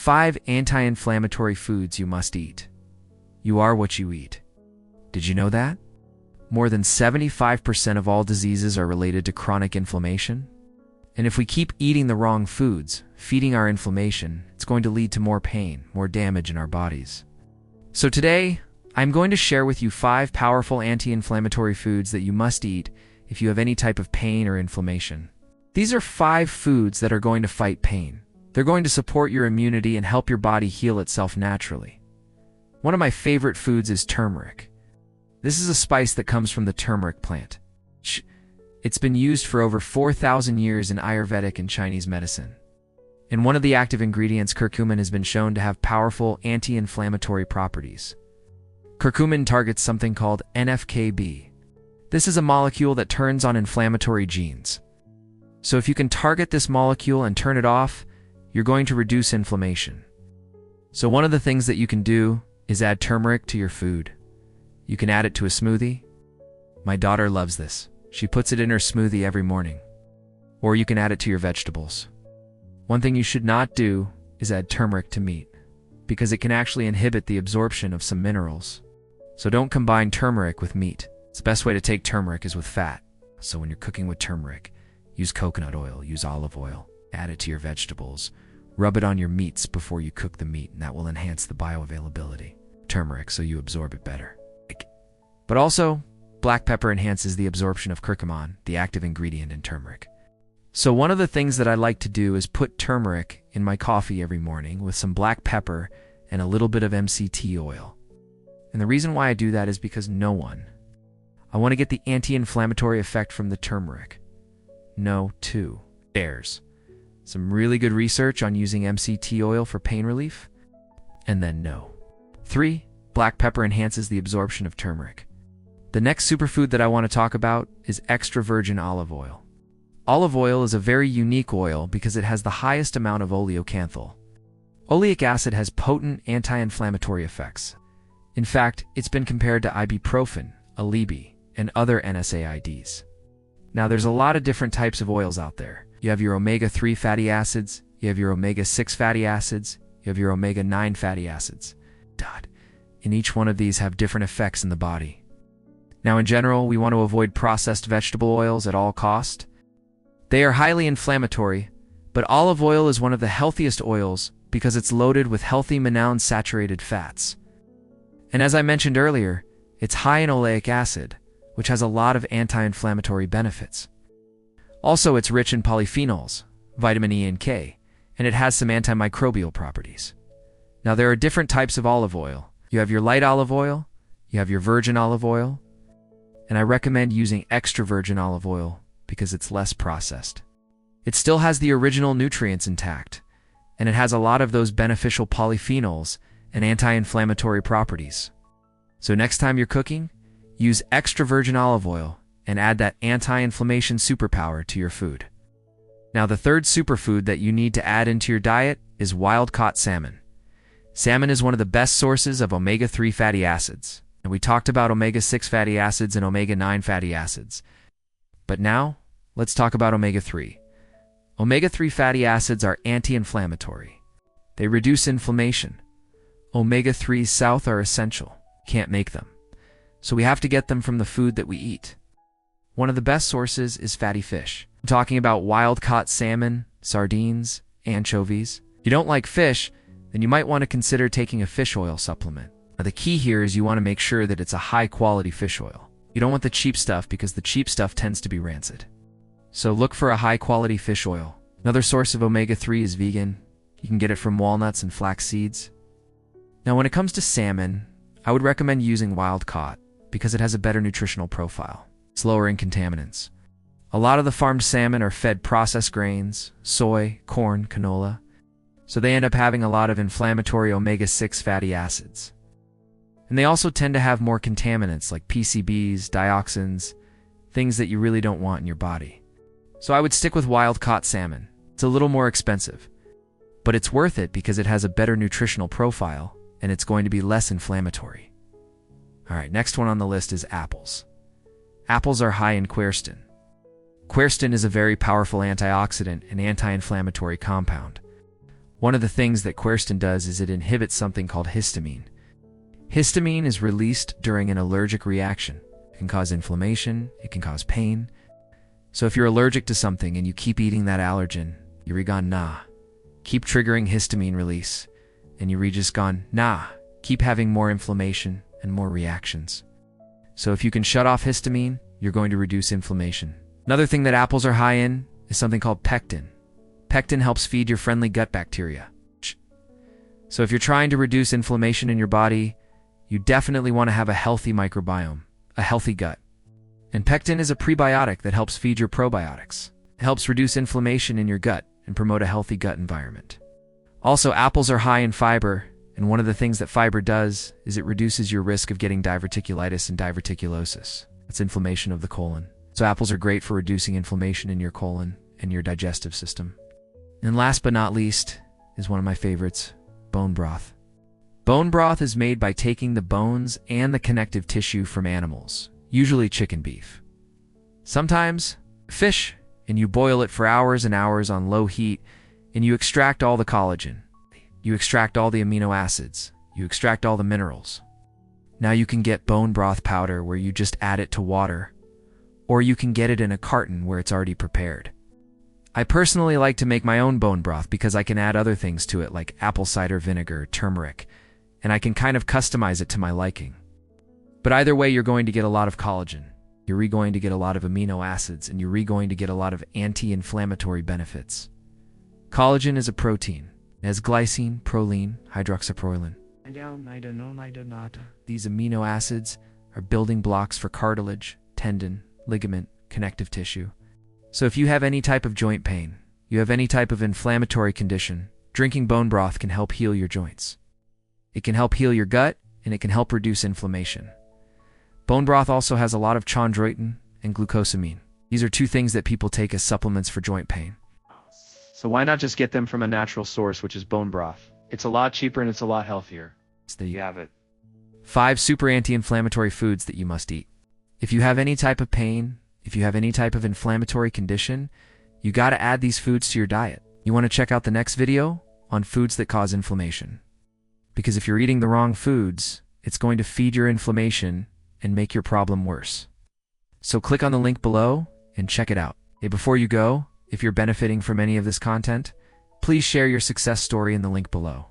5 anti-inflammatory foods you must eat. You are what you eat. Did you know that? More than 75% of all diseases are related to chronic inflammation. And if we keep eating the wrong foods, feeding our inflammation, it's going to lead to more pain, more damage in our bodies. So today, I'm going to share with you 5 powerful anti-inflammatory foods that you must eat if you have any type of pain or inflammation. These are 5 foods that are going to fight pain. They're going to support your immunity and help your body heal itself naturally. One of my favorite foods is turmeric. This is a spice that comes from the turmeric plant. It's been used for over 4,000 years in Ayurvedic and Chinese medicine. And one of the active ingredients, curcumin, has been shown to have powerful anti-inflammatory properties. Curcumin targets something called NF-κB. This is a molecule that turns on inflammatory genes. So if you can target this molecule and turn it off, you're going to reduce inflammation. So one of the things that you can do is add turmeric to your food. You can add it to a smoothie. My daughter loves this. She puts it in her smoothie every morning. Or you can add it to your vegetables. One thing you should not do is add turmeric to meat, because it can actually inhibit the absorption of some minerals. So don't combine turmeric with meat. The best way to take turmeric is with fat. So when you're cooking with turmeric, use coconut oil, use olive oil, add it to your vegetables, rub it on your meats before you cook the meat, and that will enhance the bioavailability of turmeric so you absorb it better. But also, black pepper enhances the absorption of curcumin, the active ingredient in turmeric. So one of the things that I like to do is put turmeric in my coffee every morning with some black pepper and a little bit of MCT oil. And the reason why I do that is because I want to get the anti-inflammatory effect from the turmeric. There's some really good research on using MCT oil for pain relief. And then 3, black pepper enhances the absorption of turmeric. The next superfood that I want to talk about is extra virgin olive oil. Olive oil is a very unique oil because it has the highest amount of oleocanthal. Oleic acid has potent anti-inflammatory effects. In fact, it's been compared to ibuprofen, Alibi, and other NSAIDs. Now, there's a lot of different types of oils out there. You have your omega-3 fatty acids, you have your omega-6 fatty acids, you have your omega-9 fatty acids. And each one of these have different effects in the body. Now, in general, we want to avoid processed vegetable oils at all costs. They are highly inflammatory, but olive oil is one of the healthiest oils because it's loaded with healthy monounsaturated fats. And as I mentioned earlier, it's high in oleic acid, which has a lot of anti-inflammatory benefits. Also, it's rich in polyphenols, vitamin E and K, and it has some antimicrobial properties. Now, there are different types of olive oil. You have your light olive oil, you have your virgin olive oil, and I recommend using extra virgin olive oil because it's less processed. It still has the original nutrients intact, and it has a lot of those beneficial polyphenols and anti-inflammatory properties. So next time you're cooking, use extra virgin olive oil and add that anti-inflammation superpower to your food. Now, the third superfood that you need to add into your diet is wild-caught salmon. Salmon is one of the best sources of omega-3 fatty acids. And we talked about omega-6 fatty acids and omega-9 fatty acids. But now, let's talk about omega-3. Omega-3 fatty acids are anti-inflammatory. They reduce inflammation. Omega-3s south are essential. Can't make them. So we have to get them from the food that we eat. One of the best sources is fatty fish. I'm talking about wild-caught salmon, sardines, anchovies. If you don't like fish, then you might want to consider taking a fish oil supplement. Now, the key here is you want to make sure that it's a high-quality fish oil. You don't want the cheap stuff because the cheap stuff tends to be rancid. So look for a high-quality fish oil. Another source of omega-3 is vegan. You can get it from walnuts and flax seeds. Now, when it comes to salmon, I would recommend using wild-caught because it has a better nutritional profile. It's lower in contaminants. A lot of the farmed salmon are fed processed grains, soy, corn, canola, so they end up having a lot of inflammatory omega-6 fatty acids. And they also tend to have more contaminants like PCBs, dioxins, things that you really don't want in your body. So I would stick with wild-caught salmon. It's a little more expensive, but it's worth it because it has a better nutritional profile and it's going to be less inflammatory. All right, next one on the list is apples. Apples are high in quercetin. Quercetin is a very powerful antioxidant and anti-inflammatory compound. One of the things that quercetin does is it inhibits something called histamine. Histamine is released during an allergic reaction. It can cause inflammation, it can cause pain. So if you're allergic to something and you keep eating that allergen, you're gone nah. Keep triggering histamine release, and you're just gone nah. Keep having more inflammation and more reactions. So if you can shut off histamine, you're going to reduce inflammation. Another thing that apples are high in is something called pectin. Pectin helps feed your friendly gut bacteria. So if you're trying to reduce inflammation in your body, you definitely want to have a healthy microbiome, a healthy gut. And pectin is a prebiotic that helps feed your probiotics. It helps reduce inflammation in your gut and promote a healthy gut environment. Also, apples are high in fiber, and one of the things that fiber does is it reduces your risk of getting diverticulitis and diverticulosis. That's inflammation of the colon. So apples are great for reducing inflammation in your colon and your digestive system. And last but not least is one of my favorites, bone broth. Bone broth is made by taking the bones and the connective tissue from animals, usually chicken beef. Sometimes fish, and you boil it for hours and hours on low heat, and you extract all the collagen. You extract all the amino acids. You extract all the minerals. Now you can get bone broth powder where you just add it to water, or you can get it in a carton where it's already prepared. I personally like to make my own bone broth because I can add other things to it like apple cider vinegar, turmeric, and I can kind of customize it to my liking. But either way, you're going to get a lot of collagen. You're going to get a lot of amino acids, and you're going to get a lot of anti-inflammatory benefits. Collagen is a protein. It has glycine, proline, hydroxyproline. These amino acids are building blocks for cartilage, tendon, ligament, connective tissue. So if you have any type of joint pain, you have any type of inflammatory condition, drinking bone broth can help heal your joints. It can help heal your gut, and it can help reduce inflammation. Bone broth also has a lot of chondroitin and glucosamine. These are two things that people take as supplements for joint pain. So why not just get them from a natural source, which is bone broth? It's a lot cheaper and it's a lot healthier. So there you have it. 5 super anti-inflammatory foods that you must eat. If you have any type of pain, if you have any type of inflammatory condition, you gotta add these foods to your diet. You wanna check out the next video on foods that cause inflammation. Because if you're eating the wrong foods, it's going to feed your inflammation and make your problem worse. So click on the link below and check it out. Hey, before you go, if you're benefiting from any of this content, please share your success story in the link below.